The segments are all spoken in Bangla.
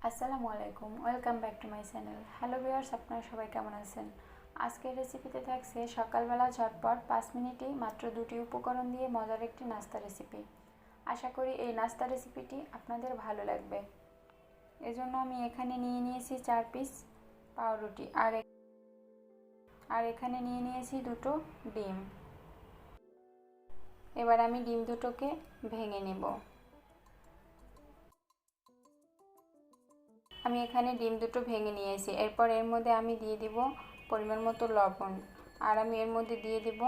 আসসালামু আলাইকুম, welcome back to my channel. Hello viewers, আপনারা সবাই কেমন আছেন? আজকের রেসিপিতে থাকছে সকালবেলা ঝটপট 5 মিনিটেই মাত্র 2টি উপকরণ দিয়ে মজার একটি নাস্তা রেসিপি। আশা করি এই নাস্তা রেসিপিটি আপনাদের ভালো লাগবে। এজন্য আমি এখানে নিয়ে নিয়েছি 4 পিস পাউরুটি আর এখানে নিয়ে নিয়েছি 2টো ডিম। এবার আমি ডিম দুটোকে ভেঙে নেব। আমি এখানে ডিম দুটো ভেঙে নিয়েছি। এরপর এর মধ্যে আমি দিয়ে দিব পরিমাণ মতো লবণ, আর আমি এর মধ্যে দিয়ে দিব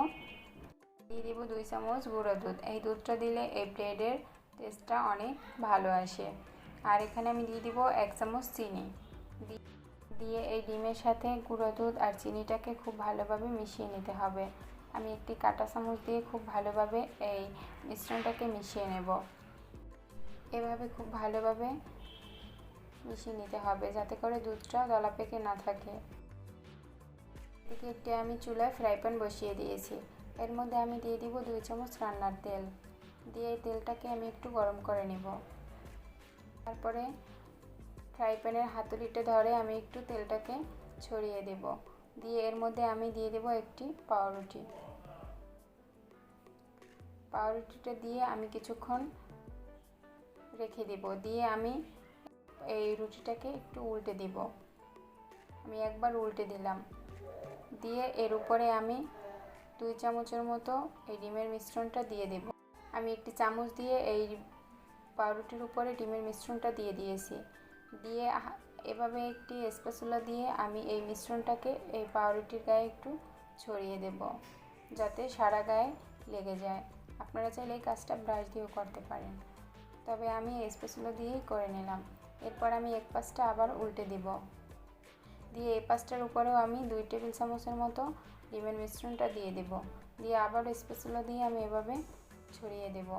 2 চামচ গুঁড়ো দুধ। এই দুধটা দিলে এই ব্রেডের টেস্টটা অনেক ভালো আসে। আর এখানে আমি দিয়ে দিব 1 চামচ চিনি। দিয়ে এই ডিমের সাথে গুঁড়ো দুধ আর চিনিটাকে খুব ভালোভাবে মিশিয়ে নিতে হবে। আমি একটি কাঁটা চামচ দিয়ে খুব ভালোভাবে এই মিশ্রণটাকে মিশিয়ে নেব। এভাবে খুব ভালোভাবে মিশিয়ে নিতে হবে যাতে করে দুধটা দলা পেকে না থাকে। এদিকে একটি আমি চুলায় ফ্রাই প্যান বসিয়ে দিয়েছি। এর মধ্যে আমি দিয়ে দিব 2 চামচ রান্নার তেল। দিয়ে এই তেলটাকে আমি একটু গরম করে নেব। তারপরে ফ্রাই প্যানের হাতুড়িটা ধরে আমি একটু তেলটাকে ছড়িয়ে দেব। দিয়ে এর মধ্যে আমি দিয়ে দেব একটি পাউরুটিটা দিয়ে আমি কিছুক্ষণ রেখে দেব। দিয়ে আমি এই রুটিটাকে একটু উল্টে দিব। আমি একবার উল্টে দিলাম। দিয়ে এর উপরে আমি 2 চামচের মতো এই ডিমের মিশ্রণটা দিয়ে দেব। আমি একটি চামচ দিয়ে এই পাউরুটির উপরে ডিমের মিশ্রণটা দিয়ে দিয়েছি। দিয়ে এভাবে একটি স্প্যাচুলা দিয়ে আমি এই মিশ্রণটাকে এই পাউরুটির গায়ে একটু ছড়িয়ে দেব যাতে সারা গায়ে লেগে যায়। আপনারা চাইলে এই কাজটা ব্রাশ দিয়েও করতে পারেন, তবে আমি এই স্প্যাচুলা দিয়েই করে নিলাম। এরপর আমি এক পাশটা আবার উল্টে দিব। দিয়ে এই পাশটার উপরেও আমি 2 টেবিল চামচের মতো ডিমের মিশ্রণটা দিয়ে দেব। দিয়ে আবার স্প্যাচুলা দিয়ে আমি এভাবে ছড়িয়ে দেব।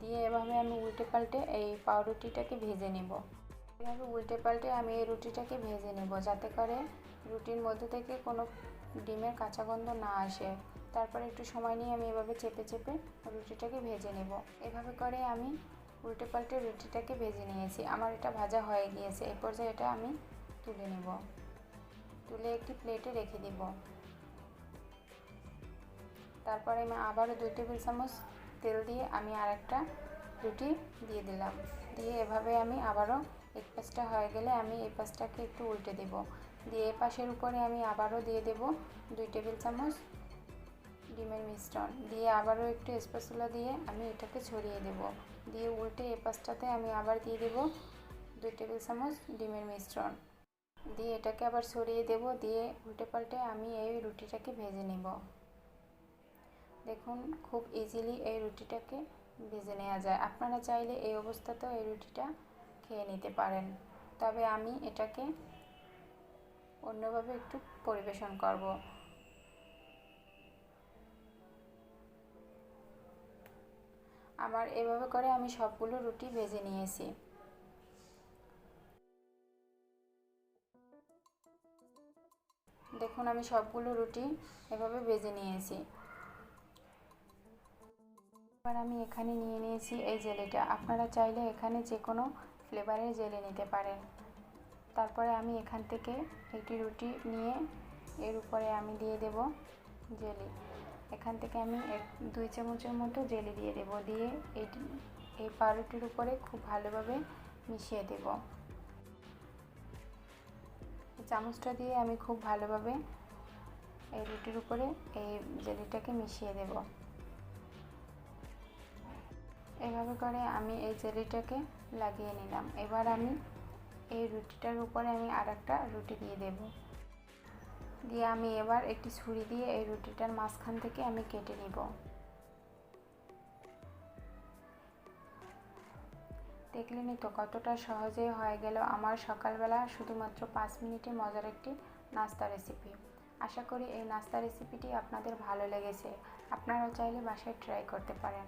দিয়ে এভাবে আমি উল্টে পাল্টে এই পাউরুটিটাকে ভেজে নেব। এভাবে উল্টে পাল্টে আমি এই রুটিটাকে ভেজে নেব যাতে করে রুটির মধ্যে থেকে কোনো ডিমের কাঁচা গন্ধ না আসে। তারপরে একটু সময় নিয়ে আমি এভাবে চেপে চেপে রুটিটাকে ভেজে নেব। এভাবে করে আমি উল্টে পাল্টে রুটিটাকে ভেজে নিয়েছি। আমার এটা ভাজা হয়ে গিয়েছে। এই পর্যায়ে এটা আমি তুলে নেব। তুলে একটি প্লেটে রেখে দেব। তারপরে আমি আবারও 2 টেবিল চামচ তেল দিয়ে আমি আরেকটা রুটি দিয়ে দিলাম। দিয়ে এভাবে আমি আবারও এক পাশটা হয়ে গেলে আমি এই পাশটাকে একটু উল্টে দেব। দিয়ে এই পাশের উপরে আমি আবারও দিয়ে দেব 2 টেবিল চামচ ডিমের মিশ্রণ। দিয়ে আবারও একটু স্প্যাচুলা দিয়ে আমি এটাকে ছড়িয়ে দেব। দিয়ে উল্টে এই পাশটাতে আমি আবার দিয়ে দেব 2 টেবিল চামচ ডিমের মিশ্রণ। দিয়ে এটাকে আবার ছড়িয়ে দেব। দিয়ে উল্টে পাল্টে আমি এই রুটিটাকে ভেজে নেব। দেখুন, খুব ইজিলি এই রুটিটাকে ভেজে নেওয়া যায়। আপনারা চাইলে এই অবস্থাতেও এই রুটিটা খেয়ে নিতে পারেন, তবে আমি এটাকে অন্যভাবে একটু পরিবেশন করব। আমার এভাবে করে আমি সবগুলো রুটি ভেজে নিয়েছি। দেখুন, আমি সবগুলো রুটি এভাবে ভেজে নিয়েছি। এবার আমি এখানে নিয়ে নিয়েছি এই জেলিটা। আপনারা চাইলে এখানে যে কোনো ফ্লেভারের জেলি নিতে পারেন। তারপরে আমি এখান থেকে একটি রুটি নিয়ে এর উপরে আমি দিয়ে দেব জেলি। এখান থেকে আমি 2 চামচের মতো জেলি দিয়ে দেব। দিয়ে এই পাউরুটির উপরে খুব ভালোভাবে মিশিয়ে দেব। চামচটা দিয়ে আমি খুব ভালোভাবে এই রুটির উপরে এই জেলিটাকে মিশিয়ে দেব। এভাবে করে আমি এই জেলিটাকে লাগিয়ে নিলাম। এবার আমি এই রুটিটার উপরে আমি আরেকটা রুটি দিয়ে দেব। দিয়ে আমি এবার একটি ছুরি দিয়ে এই রুটিটার মাঝখান থেকে আমি কেটে নিব। দেখলেনই তো কতটা সহজে হয়ে গেল আমার সকালবেলা শুধুমাত্র 5 মিনিটে মজার একটি নাস্তা রেসিপি। আশা করি এই নাস্তা রেসিপিটি আপনাদের ভালো লেগেছে। আপনারাও চাইলে বাসায় ট্রাই করতে পারেন।